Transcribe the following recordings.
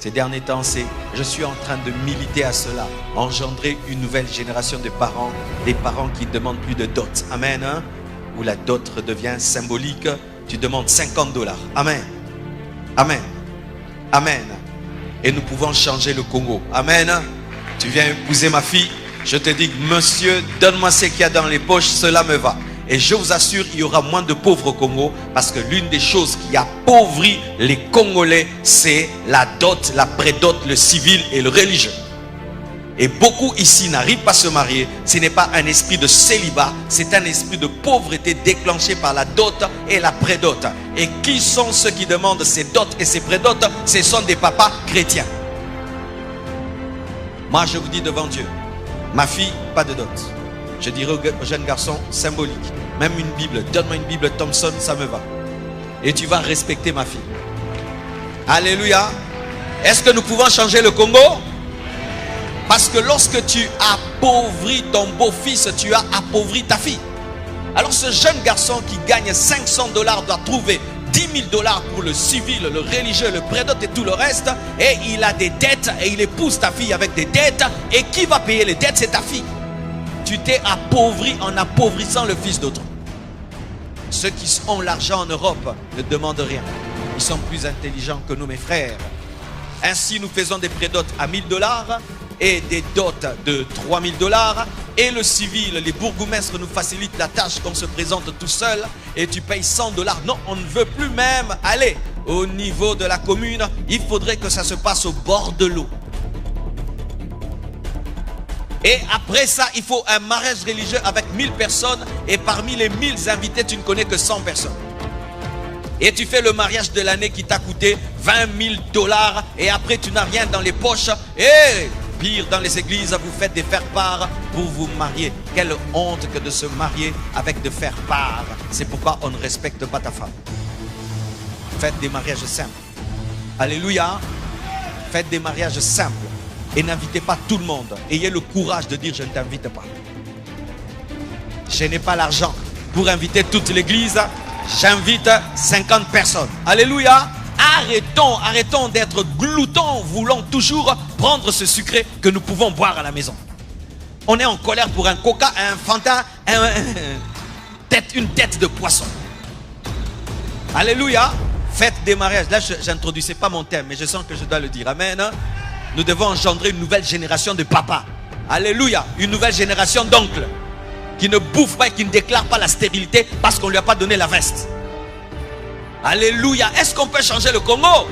Ces derniers temps, je suis en train de militer à cela, engendrer une nouvelle génération de parents, des parents qui ne demandent plus de dot. Amen. Hein? Où la dot redevient symbolique, tu demandes $50. Amen. Amen. Amen. Et nous pouvons changer le Congo. Amen. Tu viens épouser ma fille, je te dis, monsieur, donne-moi ce qu'il y a dans les poches, cela me va. Et je vous assure, il y aura moins de pauvres au Congo, parce que l'une des choses qui appauvrit les Congolais, c'est la dot, la prédot, le civil et le religieux. Et beaucoup ici n'arrivent pas à se marier. Ce n'est pas un esprit de célibat, c'est un esprit de pauvreté déclenché par la dot et la prédot. Et qui sont ceux qui demandent ces dots et ces prédots? Ce sont des papas chrétiens. Moi je vous dis devant Dieu, ma fille, pas de dot. Je dirais aux jeunes garçons, symbolique. Même une Bible, donne-moi une Bible Thompson, ça me va. Et tu vas respecter ma fille. Alléluia. Est-ce que nous pouvons changer le Congo? Parce que lorsque tu appauvris ton beau-fils, tu as appauvri ta fille. Alors ce jeune garçon qui gagne $500 doit trouver $10 000 pour le civil, le religieux, le prédot et tout le reste. Et il a des dettes et il épouse ta fille avec des dettes. Et qui va payer les dettes? C'est ta fille. Tu t'es appauvri en appauvrissant le fils d'autrui. Ceux qui ont l'argent en Europe ne demandent rien. Ils sont plus intelligents que nous, mes frères. Ainsi, nous faisons des prédots à $1000 et des dots de $3000. Et le civil, les bourgmestres nous facilitent la tâche qu'on se présente tout seul et tu payes $100. Non, on ne veut plus même aller au niveau de la commune. Il faudrait que ça se passe au bord de l'eau. Et après ça, il faut un mariage religieux avec 1000 personnes. Et parmi les 1000 invités, tu ne connais que 100 personnes. Et tu fais le mariage de l'année qui t'a coûté $20 000. Et après, tu n'as rien dans les poches. Et pire, dans les églises, vous faites des faire-part pour vous marier. Quelle honte que de se marier avec de faire-part. C'est pourquoi on ne respecte pas ta femme. Faites des mariages simples. Alléluia. Faites des mariages simples. Et n'invitez pas tout le monde. Ayez le courage de dire je ne t'invite pas. Je n'ai pas l'argent pour inviter toute l'église. J'invite 50 personnes. Alléluia. Arrêtons d'être gloutons, voulant toujours prendre ce sucré que nous pouvons boire à la maison. On est en colère pour un coca, un fanta, une tête de poisson. Alléluia. Faites des mariages. Là, je n'introduisais pas mon thème, mais je sens que je dois le dire. Amen. Nous devons engendrer une nouvelle génération de papas. Alléluia. Une nouvelle génération d'oncles qui ne bouffent pas et qui ne déclarent pas la stérilité parce qu'on ne lui a pas donné la veste. Alléluia. Est-ce qu'on peut changer le Congo?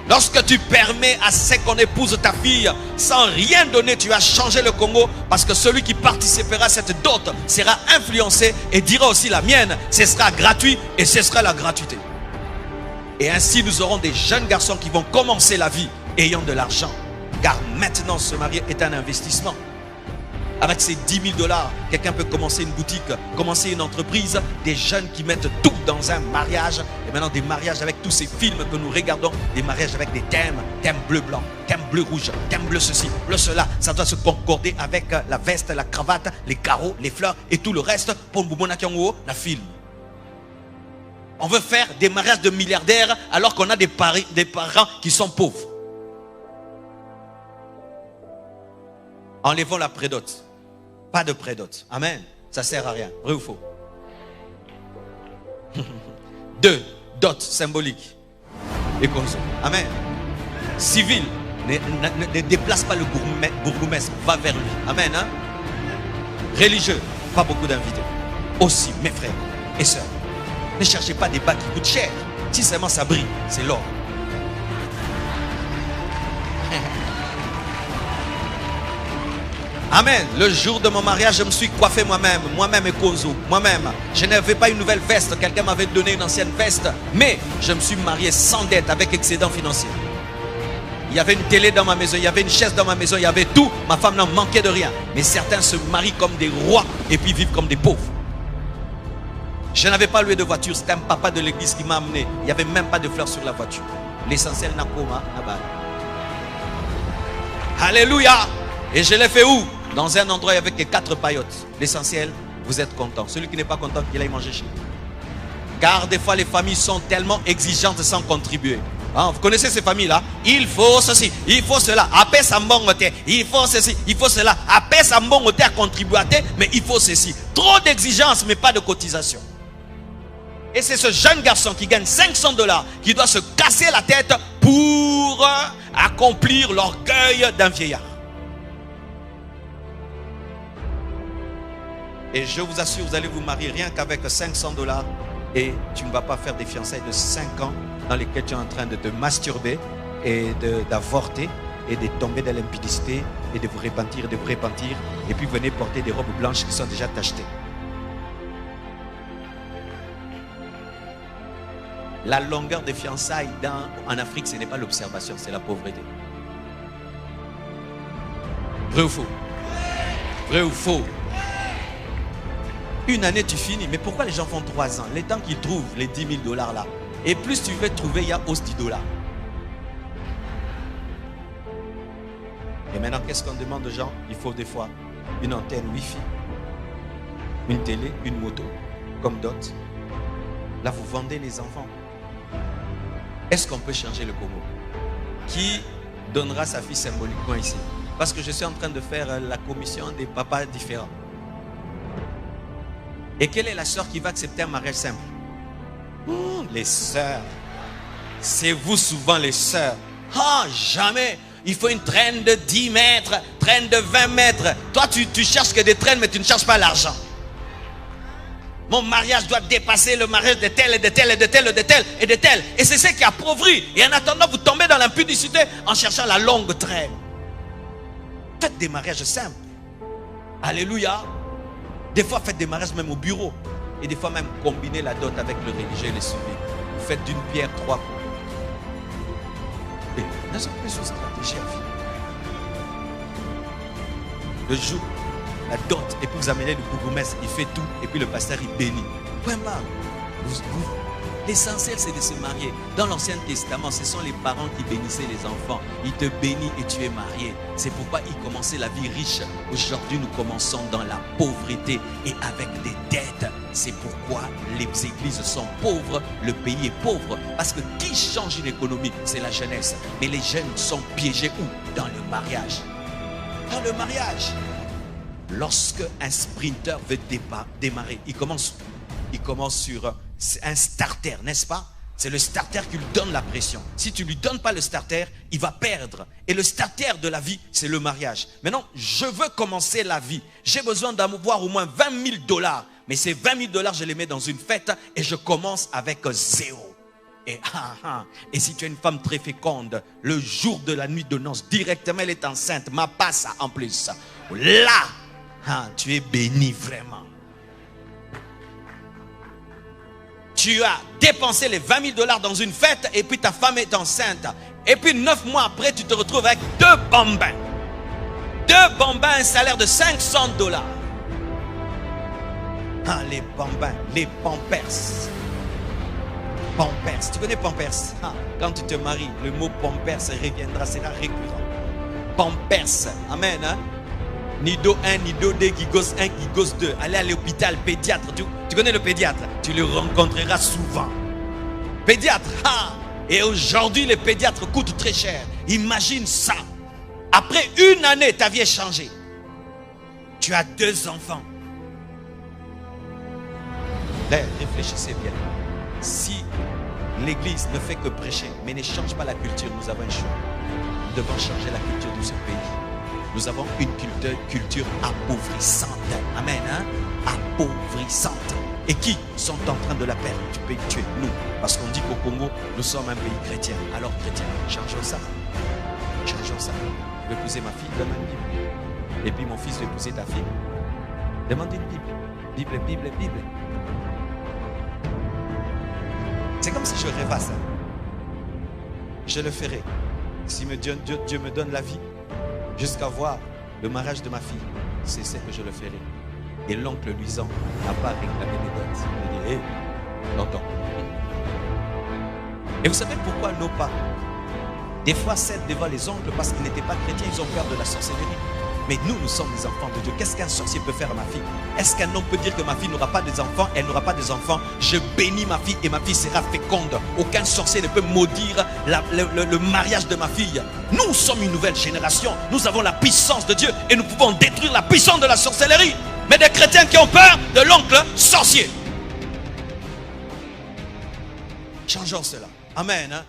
Lorsque tu permets à ce qu'on épouse ta fille sans rien donner, tu as changé le Congo, parce que celui qui participera à cette dot sera influencé et dira aussi la mienne. Ce sera gratuit et ce sera la gratuité. Et ainsi nous aurons des jeunes garçons qui vont commencer la vie ayant de l'argent. Car maintenant se marier est un investissement. Avec ces $10 000, quelqu'un peut commencer une boutique, commencer une entreprise. Des jeunes qui mettent tout dans un mariage. Et maintenant des mariages avec tous ces films que nous regardons. Des mariages avec des thèmes. Thème bleu-blanc, thème bleu-rouge, thème bleu ceci, bleu cela. Ça doit se concorder avec la veste, la cravate, les carreaux, les fleurs et tout le reste. Pour Mboumouna Kiango, la film. On veut faire des mariages de milliardaires alors qu'on a des parents qui sont pauvres. Enlevons la prédote. Pas de prédote. Amen. Ça sert à rien. Vrai ou faux? 2. Dot symbolique. Et conso. Amen. Civil. Ne déplace pas le bourgmestre. Va vers lui. Amen. Hein? Religieux. Pas beaucoup d'invités. Aussi, mes frères et sœurs. Ne cherchez pas des bas qui coûtent cher. Si seulement ça brille, c'est l'or. Amen. Le jour de mon mariage, je me suis coiffé moi-même et Konzo, moi-même. Je n'avais pas une nouvelle veste, quelqu'un m'avait donné une ancienne veste, mais je me suis marié sans dette, avec excédent financier. Il y avait une télé dans ma maison, il y avait une chaise dans ma maison, il y avait tout. Ma femme n'en manquait de rien. Mais certains se marient comme des rois et puis vivent comme des pauvres. Je n'avais pas loué de voiture, c'était un papa de l'église qui m'a amené. Il n'y avait même pas de fleurs sur la voiture. L'essentiel n'a pas. Alléluia. Et je l'ai fait où? Dans un endroit avec les 4 paillotes. L'essentiel, vous êtes content. Celui qui n'est pas content, qu'il aille manger chez vous. Car des fois, les familles sont tellement exigeantes sans contribuer. Hein, vous connaissez ces familles-là? Il faut ceci, il faut cela. Après ça il faut ceci, il faut cela. Après ça à contribuer, mais il faut ceci. Trop d'exigences, mais pas de cotisation. Et c'est ce jeune garçon qui gagne $500 qui doit se casser la tête pour accomplir l'orgueil d'un vieillard. Et je vous assure, vous allez vous marier rien qu'avec $500 et tu ne vas pas faire des fiançailles de 5 ans dans lesquelles tu es en train de te masturber et d'avorter et de tomber dans l'impudicité et de vous repentir, et puis venez porter des robes blanches qui sont déjà tachetées. La longueur des fiançailles en Afrique, ce n'est pas l'observation, c'est la pauvreté. Vrai ou faux? Vrai ou faux? Une année, tu finis. Mais pourquoi les gens font 3 ans? Les temps qu'ils trouvent les $10 000 là. Et plus tu veux trouver, il y a hausse $10. Et maintenant, qu'est-ce qu'on demande aux gens? Il faut des fois une antenne Wi-Fi, une télé, une moto, comme dot. Là, vous vendez les enfants. Est-ce qu'on peut changer le Congo? Qui donnera sa fille symboliquement ici? Parce que je suis en train de faire la commission des papas différents. Et quelle est la sœur qui va accepter un mariage simple? Les sœurs. C'est vous souvent les sœurs. Jamais. Il faut une traîne de 10 mètres, traîne de 20 mètres. Toi, tu cherches que des traînes, mais tu ne cherches pas l'argent. Mon mariage doit dépasser le mariage de tel et de tel et de tel et de tel et de tel. Et c'est ce qui appauvrit. Et en attendant, vous tombez dans l'impudicité en cherchant la longue traîne. Faites des mariages simples. Alléluia. Des fois, faites des mariages même au bureau. Et des fois, même combinez la dot avec le religieux et les civils. Vous faites d'une pierre 3 coups. Et ne sommes plus sur stratégie à vie. Le jour, la dot, et puis vous amenez le bourgmestre, il fait tout, et puis le pasteur, il bénit. Point barre. L'essentiel, c'est de se marier. Dans l'Ancien Testament, ce sont les parents qui bénissaient les enfants. Ils te bénissent et tu es marié. C'est pourquoi ils commençaient la vie riche. Aujourd'hui, nous commençons dans la pauvreté et avec des dettes. C'est pourquoi les églises sont pauvres, le pays est pauvre. Parce que qui change une économie? C'est la jeunesse. Mais les jeunes sont piégés où? Dans le mariage. Dans le mariage. Lorsque un sprinter veut démarrer, il commence sur un starter, n'est-ce pas? C'est le starter qui lui donne la pression. Si tu ne lui donnes pas le starter, il va perdre. Et le starter de la vie, c'est le mariage. Maintenant, je veux commencer la vie. J'ai besoin d'avoir au moins $20 000. Mais ces $20 000, je les mets dans une fête et je commence avec 0. Et si tu es une femme très féconde, le jour de la nuit de noces, directement elle est enceinte, ma passe en plus. Là, tu es béni vraiment. Tu as dépensé les $20 000 dans une fête et puis ta femme est enceinte. Et puis 9 mois après, tu te retrouves avec 2 bambins. 2 bambins, un salaire de $500. Les bambins, les pampers. Pampers, tu connais pampers? Quand tu te maries, le mot pampers reviendra, sera récurrent. Pampers, amen. Nido 1, Nido 2, Gigos 1, Gigos 2. Allez à l'hôpital, pédiatre. Tu connais le pédiatre? Tu le rencontreras souvent. Pédiatre. Et aujourd'hui, les pédiatres coûtent très cher. Imagine ça. Après 1 année, ta vie est changée. Tu as 2 enfants. Là, réfléchissez bien. Si l'église ne fait que prêcher, mais ne change pas la culture, nous avons un choix. Nous devons changer la culture de ce pays. Nous avons une culture appauvrissante. Amen. Appauvrissante. Et qui sont en train de la perdre? Tu peux tuer nous. Parce qu'on dit qu'au Congo, nous sommes un pays chrétien. Alors chrétien, changeons ça. Changeons ça. Tu veux épouser ma fille? Donne une Bible. Et puis mon fils veut épouser ta fille. Demande une Bible. Bible. C'est comme si je rêvais ça. Je le ferai. Si Dieu me donne la vie, jusqu'à voir le mariage de ma fille, c'est ce que je le ferai. Et l'oncle Luisan n'a pas réclamé les dettes. Il dit, tonton. Et vous savez pourquoi nos parents, des fois, cèdent devant les oncles parce qu'ils n'étaient pas chrétiens, ils ont peur de la sorcellerie. Mais nous sommes des enfants de Dieu. Qu'est-ce qu'un sorcier peut faire à ma fille? Est-ce qu'un homme peut dire que ma fille n'aura pas des enfants? Elle n'aura pas des enfants. Je bénis ma fille et ma fille sera féconde. Aucun sorcier ne peut maudire le mariage de ma fille. Nous sommes une nouvelle génération. Nous avons la puissance de Dieu et nous pouvons détruire la puissance de la sorcellerie. Mais des chrétiens qui ont peur de l'oncle sorcier. Changeons cela. Amen.